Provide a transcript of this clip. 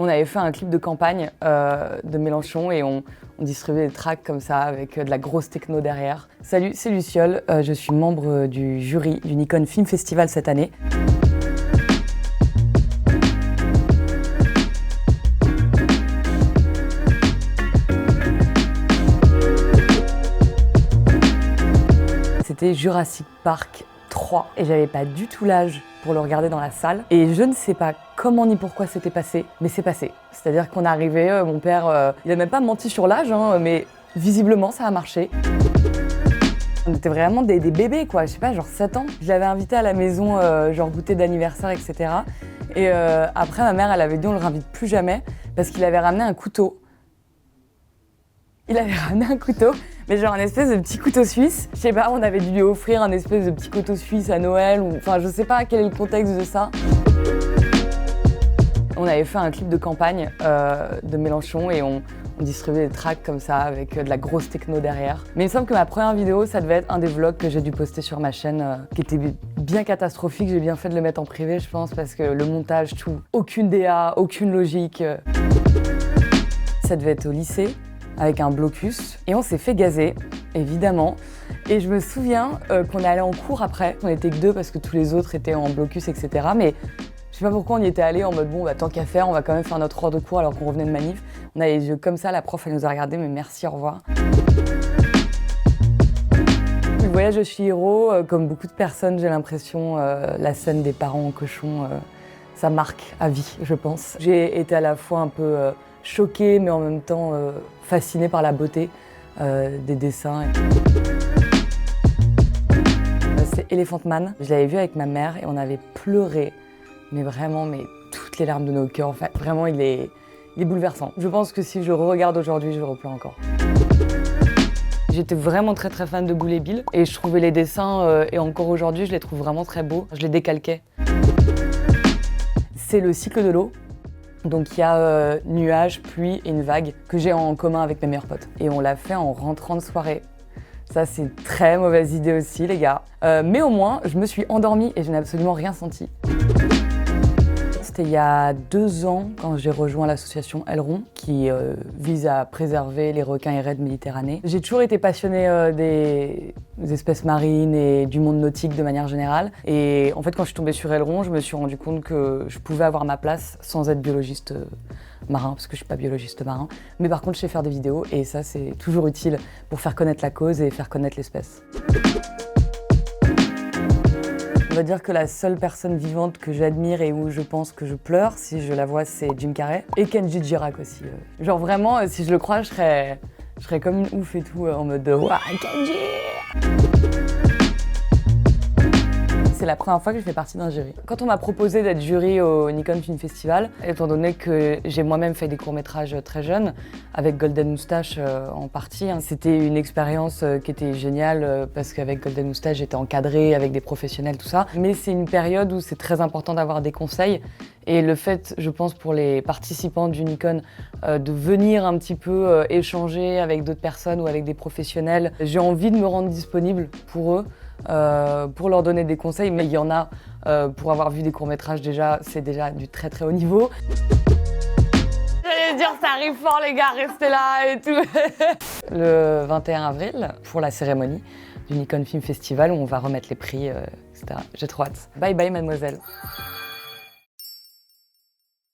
On avait fait un clip de campagne de Mélenchon et on distribuait des tracts comme ça avec de la grosse techno derrière. Salut, c'est Luciole, je suis membre du jury du Nikon Film Festival cette année. C'était Jurassic Park 3 et j'avais pas du tout l'âge pour le regarder dans la salle. Et je ne sais pas comment ni pourquoi c'était passé, mais c'est passé. C'est-à-dire qu'on est arrivé, mon père, il a même pas menti sur l'âge, mais visiblement ça a marché. On était vraiment des bébés quoi, je sais pas, genre 7 ans. Je l'avais invité à la maison, genre goûter d'anniversaire, etc. Et après ma mère, elle avait dit on le réinvite plus jamais parce qu'il avait ramené un couteau. Il avait ramené un couteau, mais genre un espèce de petit couteau suisse. Je sais pas, on avait dû lui offrir un espèce de petit couteau suisse à Noël, ou enfin je sais pas quel est le contexte de ça. On avait fait un clip de campagne de Mélenchon et on distribuait des tracts comme ça avec de la grosse techno derrière. Mais il me semble que ma première vidéo, ça devait être un des vlogs que j'ai dû poster sur ma chaîne, qui était bien catastrophique. J'ai bien fait de le mettre en privé, je pense, parce que le montage, tout, aucune DA, aucune logique. Ça devait être au lycée, avec un blocus, et on s'est fait gazer, évidemment. Et je me souviens qu'on est allé en cours après, on était que 2 parce que tous les autres étaient en blocus, etc. Mais je sais pas pourquoi on y était allé en mode bon, bah, tant qu'à faire, on va quand même faire notre heure de cours alors qu'on revenait de manif. On a les yeux comme ça, la prof elle nous a regardé, mais merci, au revoir. Le voyage de Chihiro, comme beaucoup de personnes, j'ai l'impression, la scène des parents en cochon, ça marque à vie, je pense. J'ai été à la fois un peu choquée, mais en même temps fascinée par la beauté des dessins. C'est Elephant Man. Je l'avais vu avec ma mère et on avait pleuré, mais vraiment, mais toutes les larmes de nos cœurs. En fait, vraiment, il est bouleversant. Je pense que si je le regarde aujourd'hui, je repleure encore. J'étais vraiment très fan de Boulet Bill et je trouvais les dessins, et encore aujourd'hui, je les trouve vraiment très beaux. Je les décalquais. C'est le cycle de l'eau. Donc il y a nuages, pluie et une vague que j'ai en commun avec mes meilleurs potes. Et on l'a fait en rentrant de soirée. Ça, c'est une très mauvaise idée aussi, les gars. Mais au moins, je me suis endormie et je n'ai absolument rien senti. C'était il y a 2 ans, quand j'ai rejoint l'association Aileron, qui vise à préserver les requins et raies de Méditerranée. J'ai toujours été passionnée des espèces marines et du monde nautique de manière générale. Et en fait, quand je suis tombée sur Aileron, je me suis rendu compte que je pouvais avoir ma place sans être biologiste marin, parce que je suis pas biologiste marin. Mais par contre, je sais faire des vidéos et ça, c'est toujours utile pour faire connaître la cause et faire connaître l'espèce. On va dire que la seule personne vivante que j'admire et où je pense que je pleure, si je la vois, c'est Jim Carrey. Et Kenji Girac aussi. Genre vraiment, si je le crois, je serais comme une ouf et tout, en mode « Ouah, Kenji !» C'est la première fois que je fais partie d'un jury. Quand on m'a proposé d'être jury au Nikon Film Festival, étant donné que j'ai moi-même fait des courts-métrages très jeunes, avec Golden Moustache en partie, c'était une expérience qui était géniale parce qu'avec Golden Moustache, j'étais encadrée avec des professionnels, tout ça. Mais c'est une période où c'est très important d'avoir des conseils. Et le fait, je pense, pour les participants du Nikon, de venir un petit peu échanger avec d'autres personnes ou avec des professionnels, j'ai envie de me rendre disponible pour eux. Pour leur donner des conseils, mais il y en a, pour avoir vu des courts-métrages déjà, c'est déjà du très haut niveau. J'allais dire, ça arrive fort les gars, restez là et tout. Le 21 avril, pour la cérémonie du Nikon Film Festival, où on va remettre les prix, etc. J'ai trop hâte. Bye bye mademoiselle.